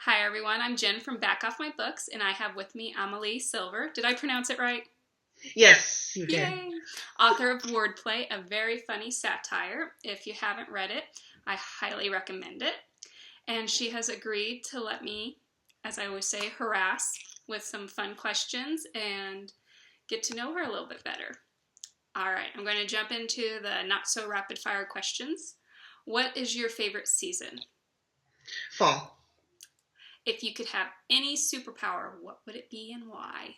Hi everyone, I'm Jen from Back Off My Books, and I have with me Amalie Silver. Did I pronounce it right? Yes, you did. Yay! Author of Wordplay, a very funny satire. If you haven't read it, I highly recommend it. And she has agreed to let me, as I always say, harass with some fun questions and get to know her a little bit better. All right, I'm going to jump into the not so rapid fire questions. What is your favorite season? Fall. If you could have any superpower, what would it be and why?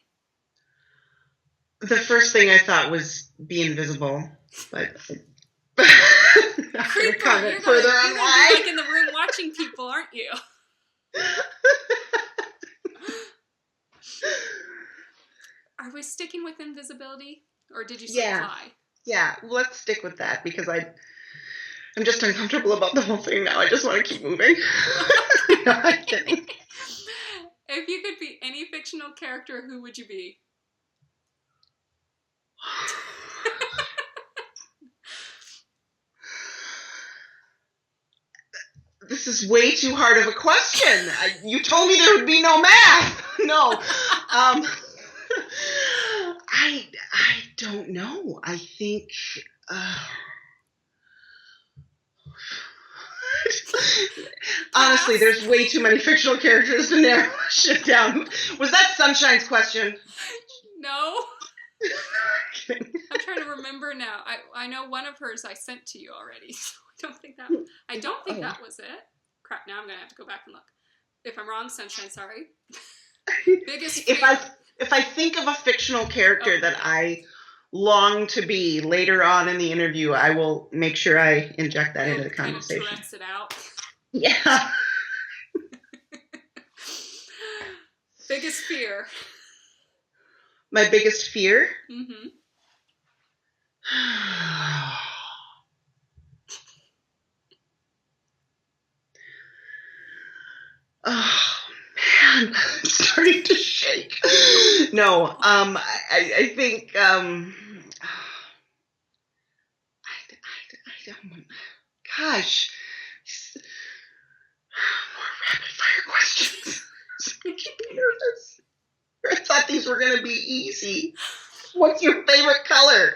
The first thing I thought was be invisible, but I'm going to comment further on why. You're like in the room watching people, aren't you? Are we sticking with invisibility, or did you say fly? Yeah, let's stick with that because I'm just uncomfortable about the whole thing now. I just want to keep moving. No, I'm kidding. If you could be any fictional character, who would you be? This is way too hard of a question. You told me there would be no math. No. I don't know. I think... Honestly, there's way too many fictional characters to narrow shit down. Was that Sunshine's question? No. I'm trying to remember now. I know one of hers I sent to you already. So I don't think that was it. Crap, now I'm going to have to go back and look. If I'm wrong, Sunshine, sorry. Biggest fear. If I think of a fictional character that I long to be later on in the interview, I will make sure I inject that into the conversation. Kind of Tourette's it out. Yeah. Biggest fear. My biggest fear? Mm-hmm. Oh, man. I'm starting to shake. No, I think, gosh, more rapid fire questions. I thought these were going to be easy. What's your favorite color?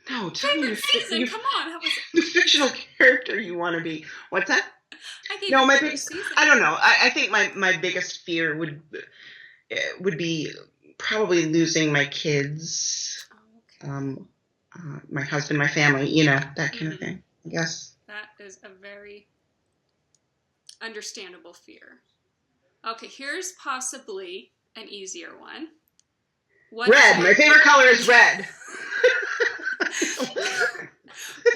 No, tell me season. Come on, how was it? The fictional character you want to be. What's that? Season. I don't know. I think my biggest fear would be probably losing my kids, my husband, my family, that kind of thing, I guess. That is a very understandable fear. Okay, here's possibly an easier one. Red. My favorite color is red.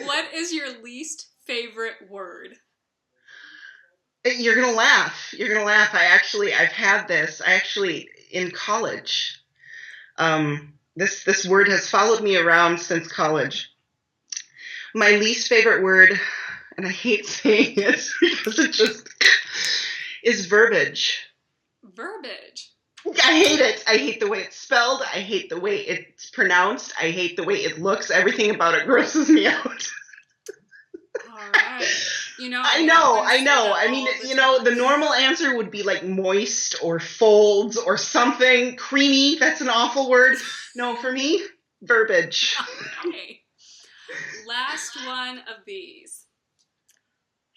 What is your least favorite word? You're going to laugh. I've had this. In college, this word has followed me around since college. My least favorite word, and I hate saying it because it just is verbiage. Verbiage? I hate it. I hate the way it's spelled. I hate the way it's pronounced. I hate the way it looks. Everything about it grosses me out. All right. I know. I mean, the normal answer would be like moist or folds or something. Creamy, that's an awful word. No, for me, verbiage. Okay. Last one of these.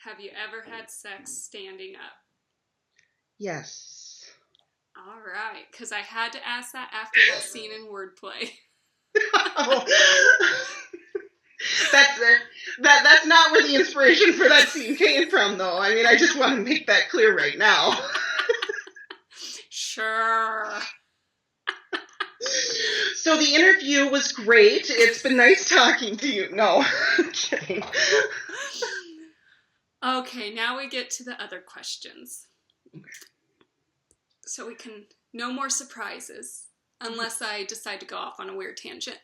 Have you ever had sex standing up? Yes. All right, because I had to ask that after that scene in Wordplay. That's not where the inspiration for that scene came from, though. I mean, I just want to make that clear right now. Sure. So the interview was great. It's been nice talking to you. No, I'm kidding. Okay, now we get to the other questions. Okay. So we can, no more surprises, unless I decide to go off on a weird tangent.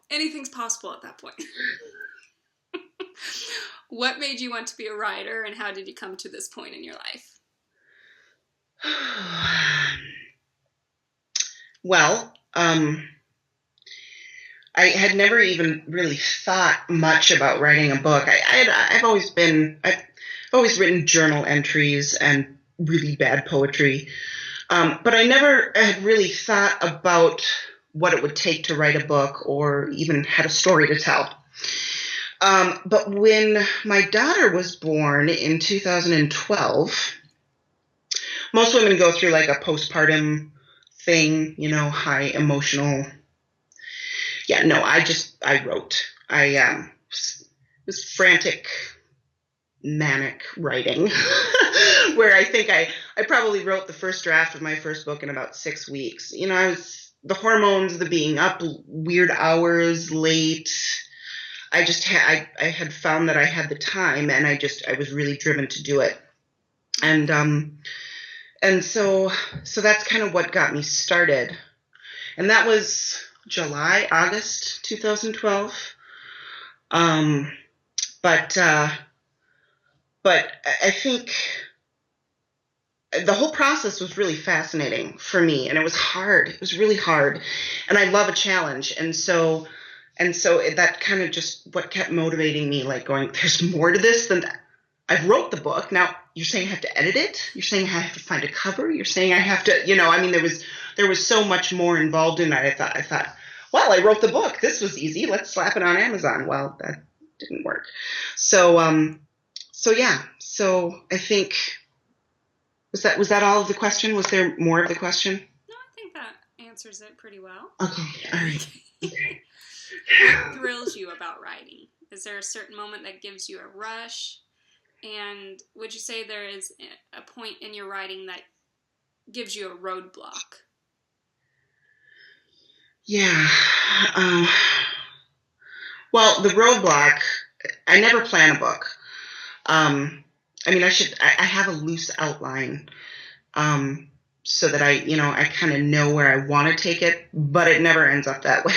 Anything's possible at that point. What made you want to be a writer, and how did you come to this point in your life? Well, I had never even really thought much about writing a book. I've always written journal entries and really bad poetry. But I never had really thought about what it would take to write a book or even had a story to tell. But when my daughter was born in 2012, most women go through like a postpartum thing, high emotional. Yeah, no, I wrote. I was frantic, manic writing, where I think I probably wrote the first draft of my first book in about 6 weeks. The hormones, the being up weird hours, late. I had found that I had the time, and I was really driven to do it. And so that's kind of what got me started. And that was August 2012. But I think the whole process was really fascinating for me, and it was hard. It was really hard, and I love a challenge. And so that kind of just what kept motivating me, like going, there's more to this than that. I've wrote the book. Now you're saying I have to edit it. You're saying I have to find a cover. You're saying I have to, there was so much more involved in that. I thought, well, I wrote the book. This was easy. Let's slap it on Amazon. Well, that didn't work. So I think, was that all of the question? Was there more of the question? No, I think that answers it pretty well. Okay, all right. Okay. What thrills you about writing? Is there a certain moment that gives you a rush? And would you say there is a point in your writing that gives you a roadblock? Yeah. Well, the roadblock, I never plan a book. I have a loose outline, so that I kind of know where I want to take it, but it never ends up that way.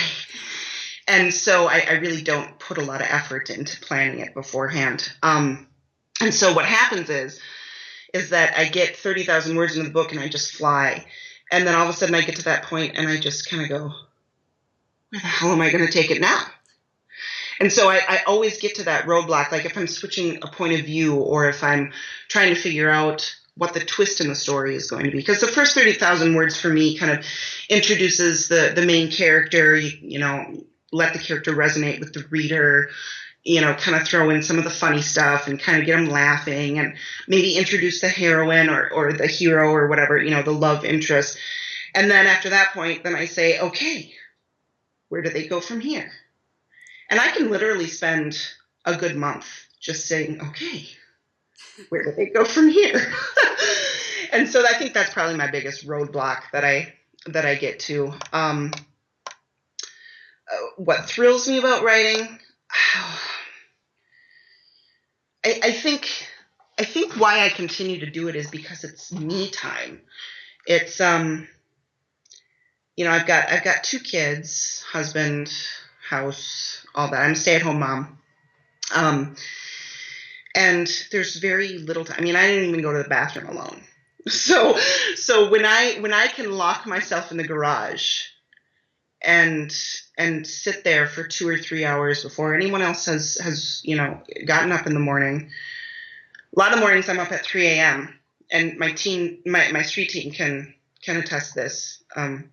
And so I really don't put a lot of effort into planning it beforehand. And so what happens is that I get 30,000 words in the book and I just fly. And then all of a sudden I get to that point and I just kind of go, where the hell am I going to take it now? And so I always get to that roadblock, like if I'm switching a point of view or if I'm trying to figure out what the twist in the story is going to be. Because the first 30,000 words for me kind of introduces the main character, let the character resonate with the reader, kind of throw in some of the funny stuff and kind of get them laughing and maybe introduce the heroine or the hero or whatever, the love interest. And then after that point, then I say, okay, where do they go from here? And I can literally spend a good month just saying, okay, where do they go from here? And so I think that's probably my biggest roadblock that I get to. What thrills me about writing? I think why I continue to do it is because it's me time. It's I've got 2 kids, husband, house, all that. I'm a stay-at-home mom. And there's very little time. I didn't even go to the bathroom alone. So when I can lock myself in the garage and sit there for 2 or 3 hours before anyone else has gotten up in the morning. A lot of mornings I'm up at 3 a.m. and my street team can attest this. I'm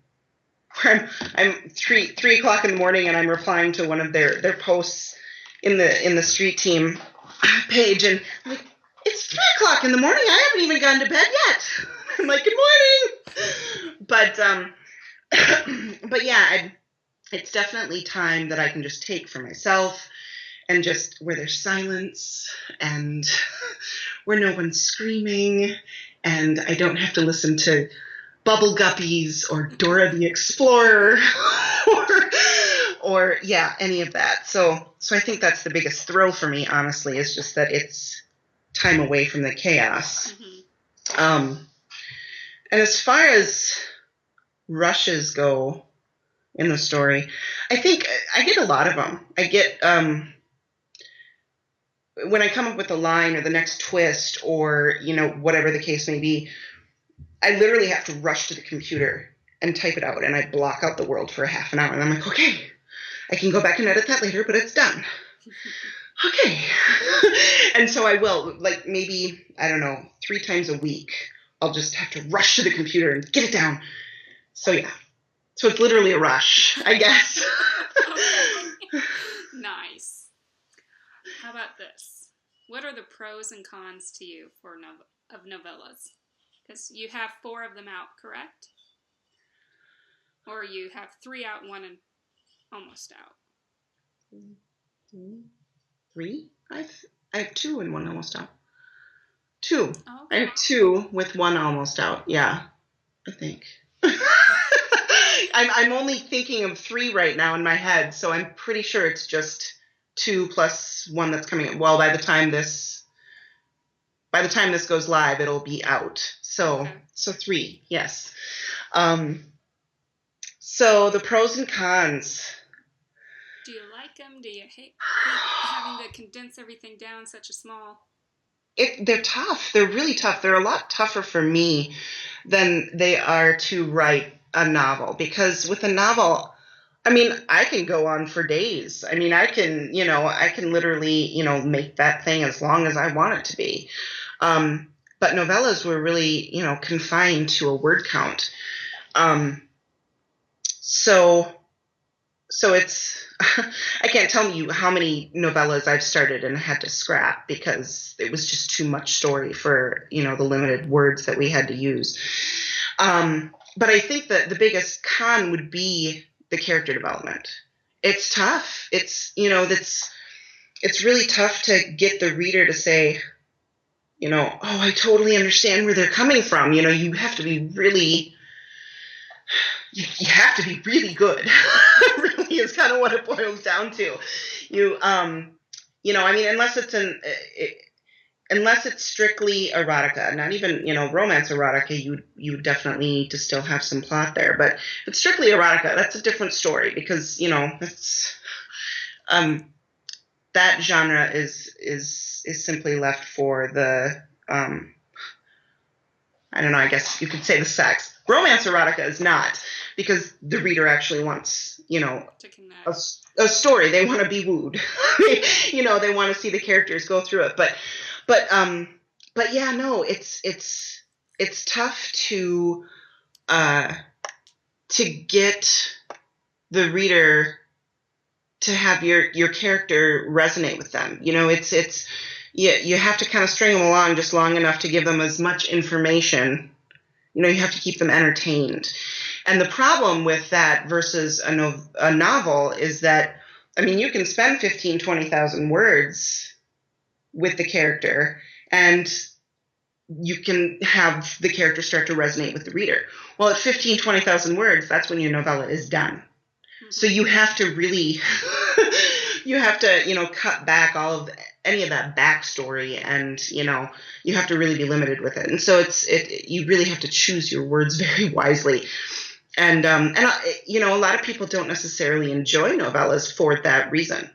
3 o'clock in the morning and I'm replying to one of their posts in the street team page, and I'm like, it's 3 o'clock in the morning. I haven't even gone to bed yet. I'm like, good morning. But yeah, it's definitely time that I can just take for myself and just where there's silence and where no one's screaming and I don't have to listen to Bubble Guppies or Dora the Explorer or any of that. So I think that's the biggest thrill for me, honestly, is just that it's time away from the chaos. Mm-hmm. And as far as rushes go in the story, I think I get a lot of them. I get when I come up with a line or the next twist or whatever the case may be, I literally have to rush to the computer and type it out, and I block out the world for a half an hour, and I'm like, okay, I can go back and edit that later, but it's done. Okay. And so I will, like, maybe, I don't know, 3 times a week I'll just have to rush to the computer and get it down. So yeah. So it's literally a rush, I guess. Okay. Nice. How about this? What are the pros and cons to you of novellas? Because you have 4 of them out, correct? Or you have 3 out, 1 and almost out. 3? I have 2 and 1 almost out. 2. Okay. I have 2 with 1 almost out. Yeah, I think. I'm only thinking of 3 right now in my head, so I'm pretty sure it's just 2 plus 1 that's coming in. Well, by the time this goes live, it'll be out. So 3, yes. So the pros and cons. Do you like them? Do you hate having to condense everything down such a small? They're tough. They're really tough. They're a lot tougher for me than they are to write a novel, because with a novel, I mean, I can go on for days. I mean, I can literally, make that thing as long as I want it to be. But novellas were really, confined to a word count. So it's, I can't tell you how many novellas I've started and had to scrap because it was just too much story for, the limited words that we had to use. But I think that the biggest con would be the character development. It's tough. It's really tough to get the reader to say, oh, I totally understand where they're coming from. You have to be really, you have to be really good. Really is kind of what it boils down to. Unless it's strictly erotica, not even, romance erotica, you definitely need to still have some plot there. But if it's strictly erotica, that's a different story because, it's, that genre is simply left for the, I don't know, I guess you could say the sex. Romance erotica is not, because the reader actually wants, a story. They want to be wooed. They want to see the characters go through it. But yeah, no, it's tough to get the reader to have your character resonate with them. You have to kind of string them along just long enough to give them as much information. You have to keep them entertained. And the problem with that versus a novel is that, I mean, you can spend 15, 20,000 words with the character and you can have the character start to resonate with the reader. Well, at 15, 20,000 words, that's when your novella is done. Mm-hmm. So you have to really, cut back any of that backstory, and, you have to really be limited with it. And so you really have to choose your words very wisely. And a lot of people don't necessarily enjoy novellas for that reason,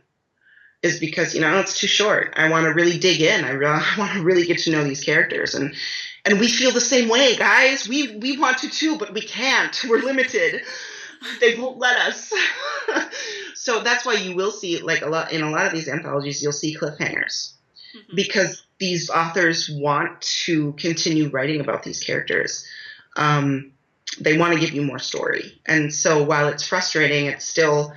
is because, it's too short. I want to really dig in. I want to really get to know these characters. And we feel the same way, guys. We want to too, but we can't. We're limited. They won't let us. So that's why you will see, in a lot of these anthologies, you'll see cliffhangers. Mm-hmm. Because these authors want to continue writing about these characters. They want to give you more story. And so while it's frustrating, it's still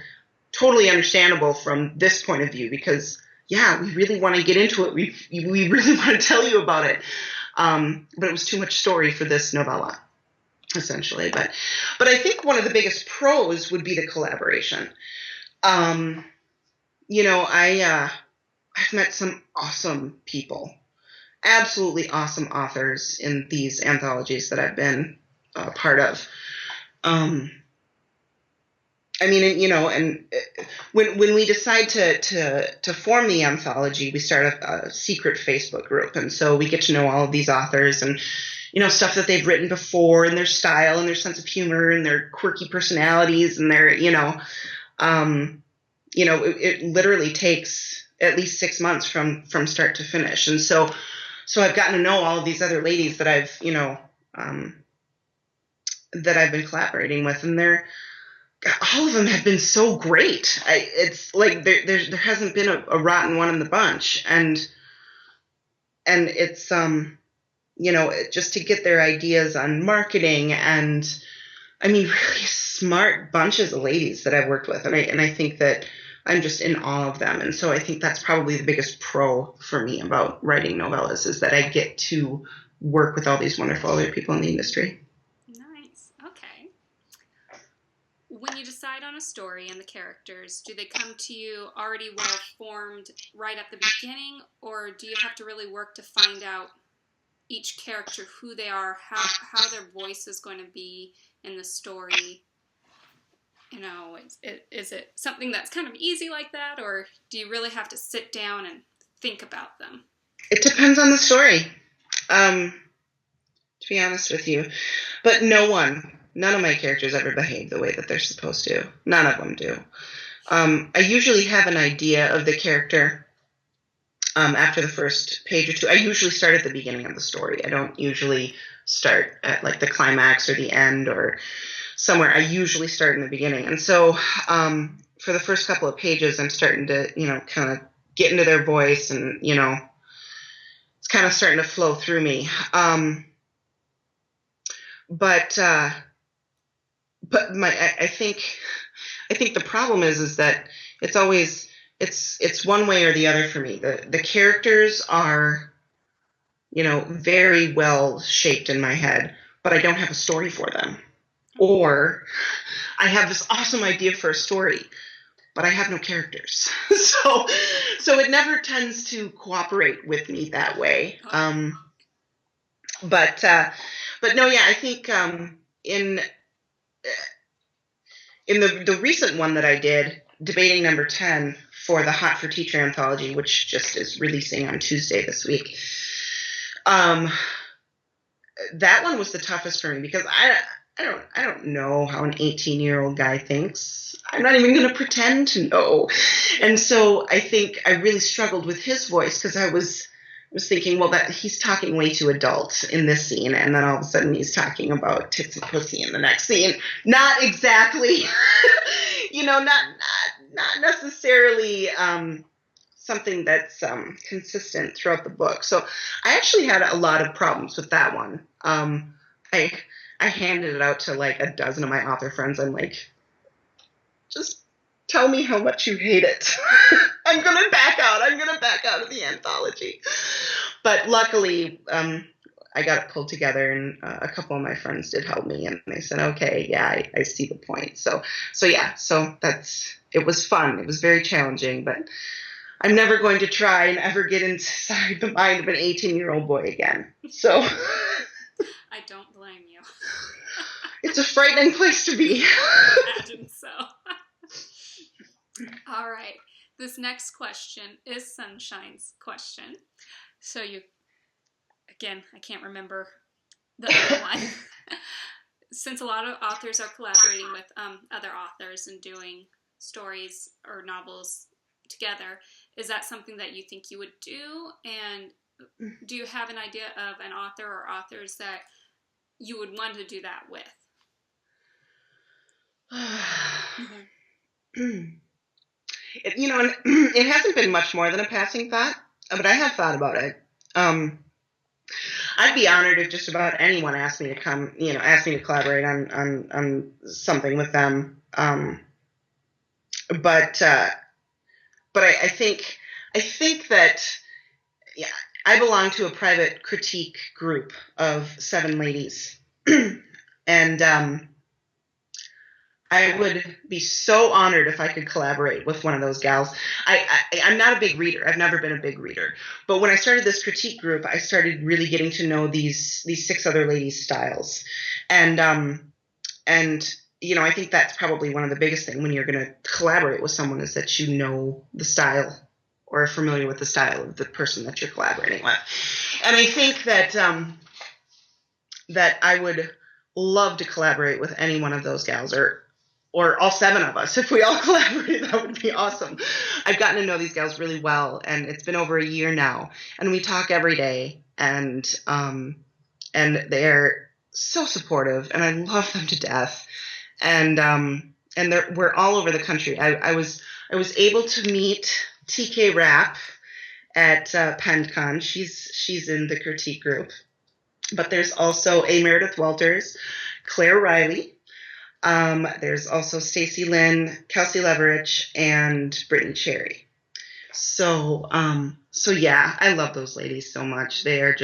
totally understandable from this point of view, because, yeah, we really want to get into it. We really want to tell you about it. But it was too much story for this novella, essentially. But I think one of the biggest pros would be the collaboration. I've met some awesome people, absolutely awesome authors in these anthologies that I've been part of. When we decide to form the anthology, we start a secret Facebook group, and so we get to know all of these authors and stuff that they've written before, and their style and their sense of humor and their quirky personalities and their it literally takes at least 6 months from start to finish. And so I've gotten to know all of these other ladies that I've been collaborating with, and all of them have been so great. It's like there hasn't been a rotten one in the bunch, and it's just to get their ideas on marketing, and I mean, really smart bunches of ladies that I've worked with, and I think that I'm just in awe of them. And so I think that's probably the biggest pro for me about writing novellas, is that I get to work with all these wonderful other people in the industry. Nice. Okay. When you decide on a story and the characters, do they come to you already well formed right at the beginning, or do you have to really work to find out each character, who they are, how their voice is going to be in the story? Is it something that's kind of easy like that, or do you really have to sit down and think about them? It depends on the story, to be honest with you. But none of my characters ever behave the way that they're supposed to. None of them do. I usually have an idea of the character after the first page or two. I usually start at the beginning of the story. I don't usually start at like the climax or the end or somewhere. I usually start in the beginning. And so for the first couple of pages, I'm starting to, kind of get into their voice, and, it's kind of starting to flow through me. But I think the problem is that it's always it's one way or the other for me. The characters are, very well shaped in my head, but I don't have a story for them. Or I have this awesome idea for a story, but I have no characters. So it never tends to cooperate with me that way. But no, yeah, I think in the recent one that I did, debating number 10 for the Hot for Teacher anthology, which just is releasing on Tuesday this week, that one was the toughest for me, because I don't know how an 18-year-old guy thinks. I'm not even going to pretend to know. And so I think I really struggled with his voice, because I was thinking, well, that he's talking way too adult in this scene, and then all of a sudden he's talking about tits and pussy in the next scene. Not exactly, not necessarily something that's consistent throughout the book. So I actually had a lot of problems with that one. I handed it out to like a dozen of my author friends. I'm like, just tell me how much you hate it. I'm going to back out. I'm going to back out of the anthology. But luckily, I got it pulled together, and a couple of my friends did help me, and they said, okay, yeah, I see the point. So it was fun. It was very challenging, but I'm never going to try and ever get inside the mind of an 18-year-old boy again. So I don't blame you. It's a frightening place to be. I imagine so. All right. This next question is Sunshine's question. So again, I can't remember the other one. Since a lot of authors are collaborating with other authors and doing stories or novels together, is that something that you think you would do? And do you have an idea of an author or authors that you would want to do that with? It hasn't been much more than a passing thought, but I have thought about it. I'd be honored if just about anyone asked me to come, asked me to collaborate on something with them. But I think that, yeah, I belong to a private critique group of 7 ladies, and I would be so honored if I could collaborate with one of those gals. I'm not a big reader. I've never been a big reader. But when I started this critique group, I started really getting to know these 6 other ladies' styles. And I think that's probably one of the biggest things when you're going to collaborate with someone, is that you know the style, or are familiar with the style of the person that you're collaborating with. And I think that that I would love to collaborate with any one of those gals, or all 7 of us. If we all collaborated, that would be awesome. I've gotten to know these gals really well, and it's been over a year now, and we talk every day, and they're so supportive, and I love them to death. And we're all over the country. I was able to meet TK Rapp at PennCon. She's in the critique group. But there's also A. Meredith Walters, Claire Riley. There's also Stacey Lynn, Kelsey Leverich, and Brittany Cherry. So yeah, I love those ladies so much. They're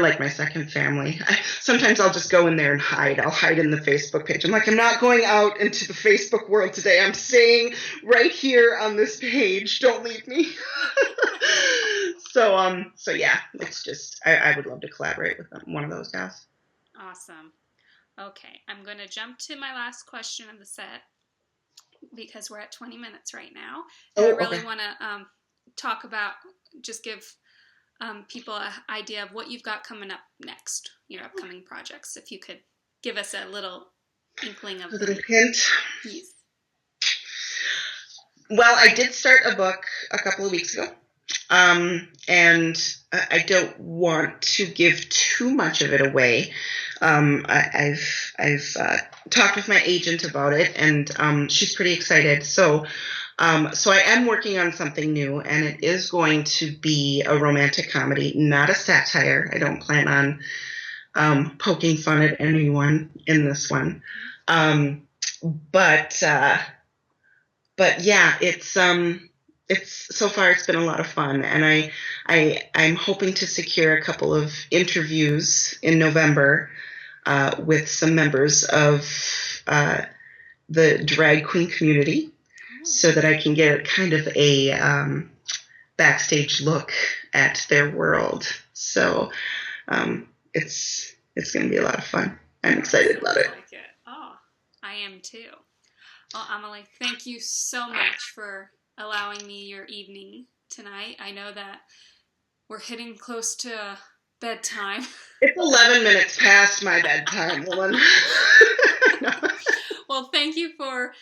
like my second family. Sometimes I'll just go in there and hide. I'll hide in the Facebook page. I'm like, I'm not going out into the Facebook world today. I'm staying right here on this page. Don't leave me. So yeah, it's just, I would love to collaborate with one of those guys. Awesome. Okay, I'm going to jump to my last question of the set because we're at 20 minutes right now. And I really want to talk about, just give people an idea of what you've got coming up next, your upcoming projects. If you could give us a little inkling of a little hint. Yes. Well, I did start a book a couple of weeks ago. And I don't want to give too much of it away. I've talked with my agent about it, and she's pretty excited. So I am working on something new, and it is going to be a romantic comedy, not a satire. I don't plan on poking fun at anyone in this one. But yeah, it's so far it's been a lot of fun, and I'm hoping to secure a couple of interviews in November with some members of the drag queen community, so that I can get kind of a backstage look at their world. So it's going to be a lot of fun. I'm excited about it. Like it. Oh, I am too. Well, Amalie, thank you so much for allowing me your evening tonight. I know that we're hitting close to bedtime. It's 11 minutes past my bedtime, woman. Well, thank you for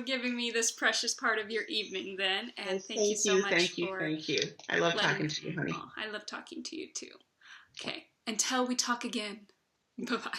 giving me this precious part of your evening then, and thank you so much. Thank you. I love talking to you, honey. Oh, I love talking to you too. Okay, until we talk again. Bye-bye.